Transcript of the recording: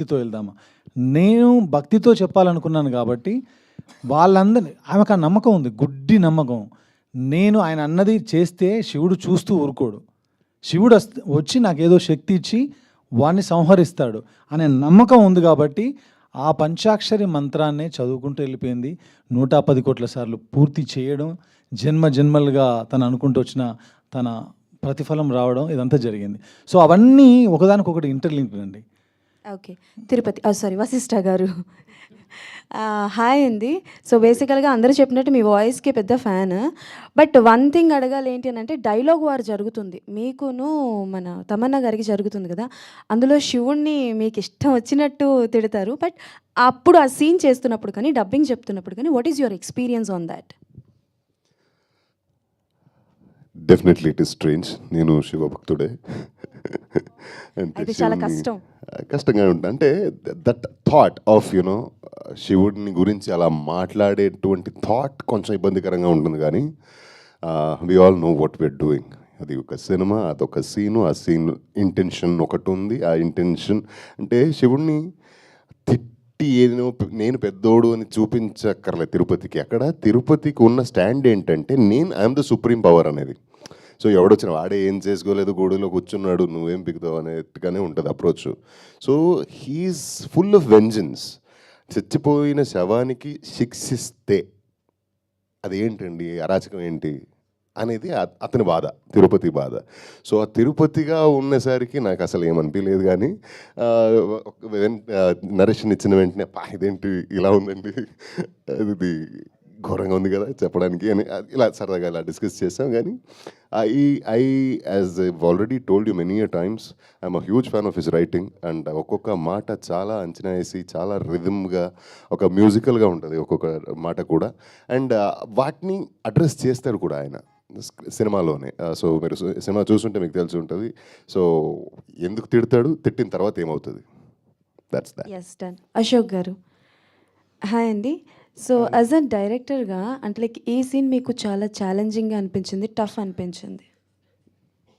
భక్తితో వెళ్దామా? నేను భక్తితో చెప్పాలనుకున్నాను కాబట్టి వాళ్ళందరిని ఆమెకు ఆ నమ్మకం ఉంది, గుడ్డి నమ్మకం. నేను ఆయన అన్నది చేస్తే శివుడు చూస్తూ ఊరుకోడు. శివుడు వచ్చి నాకేదో శక్తి ఇచ్చి వాడిని సంహరిస్తాడు అనే నమ్మకం ఉంది కాబట్టి ఆ పంచాక్షరి మంత్రాన్నే చదువుకుంటూ వెళ్ళిపోయింది. 110 కోట్ల సార్లు పూర్తి చేయడం, జన్మ జన్మలుగా తను అనుకుంటూ వచ్చిన తన ప్రతిఫలం రావడం, ఇదంతా జరిగింది. సో అవన్నీ ఒకదానికొకటి ఇంటర్లింక్డ్ అండి. ఓకే. తిరుపతి సారీ వశిష్ఠ గారు హాయ్ అండి. సో బేసికల్గా అందరూ చెప్పినట్టు మీ వాయిస్కి పెద్ద ఫ్యాన్. బట్ వన్ థింగ్ అడగాలి ఏంటి అని అంటే, డైలాగ్ వార్ జరుగుతుంది మీకును మన తమన్నా గారికి జరుగుతుంది కదా, అందులో శివుణ్ణి మీకు ఇష్టం వచ్చినట్టు తిడతారు. బట్ అప్పుడు ఆ సీన్ చేస్తున్నప్పుడు కానీ డబ్బింగ్ చెప్తున్నప్పుడు కానీ what is your experience on that? Definitely it is strange. నేను శివభక్తుడే. అయితే చాలా కష్టం, కష్టంగా ఉంటుంది. అంటే దట్ థాట్ ఆఫ్ యునో శివుడిని గురించి అలా మాట్లాడేటువంటి థాట్ కొంచెం ఇబ్బందికరంగా ఉంటుంది. కానీ we all know what we're doing. అది ఒక సినిమా, అదొక సీను, ఆ సీన్ ఇంటెన్షన్ ఒకటి ఉంది. ఆ ఇంటెన్షన్ అంటే శివుడిని తిట్టి ఏదో నేను పెద్దోడు అని చూపించక్కర్లేదు తిరుపతికి. అక్కడ తిరుపతికి ఉన్న స్టాండ్ ఏంటంటే ఐఎమ్ ద సుప్రీం పవర్ అనేది. సో ఎవడొచ్చిన వాడే ఏం చేసుకోలేదు, గోడలో కూర్చున్నాడు, నువ్వేం పిగుతావు అనేట్టుగానే ఉంటుంది approach. So he's full of vengeance. చచ్చిపోయిన శవానికి శిక్షిస్తే అదేంటండి, అరాచకం ఏంటి అనేది అతని బాధ, తిరుపతి బాధ. సో ఆ తిరుపతిగా ఉన్నసరికి నాకు అసలు ఏమనిపించలేదు. కానీ నరేషన్ ఇచ్చిన వెంటనే ఇదేంటి ఇలా ఉందండి, అది ఘోరంగా ఉంది కదా చెప్పడానికి అని ఇలా సరదాగా ఇలా డిస్కస్ చేసాం. కానీ I as I already told you many times, I'm a huge fan of his writing. And ఒక్కొక్క మాట చాలా అంచనా వేసి, చాలా రిథమ్గా, ఒక మ్యూజికల్గా ఉంటుంది ఒక్కొక్క మాట కూడా. అండ్ వాటిని అడ్రస్ చేస్తాడు కూడా ఆయన సినిమాలోనే. సో మీరు సినిమా చూస్తుంటే మీకు తెలిసి ఉంటుంది. సో ఎందుకు తిడతాడు, తిట్టిన తర్వాత ఏమవుతుంది, that's that. Yes done. Ashok గారు హాయ్ అండి. సో యాజ్ అ డైరెక్టర్గా అంటే లైక్ ఈ సీన్ మీకు చాలా ఛాలెంజింగ్గా అనిపించింది, టఫ్ అనిపించింది?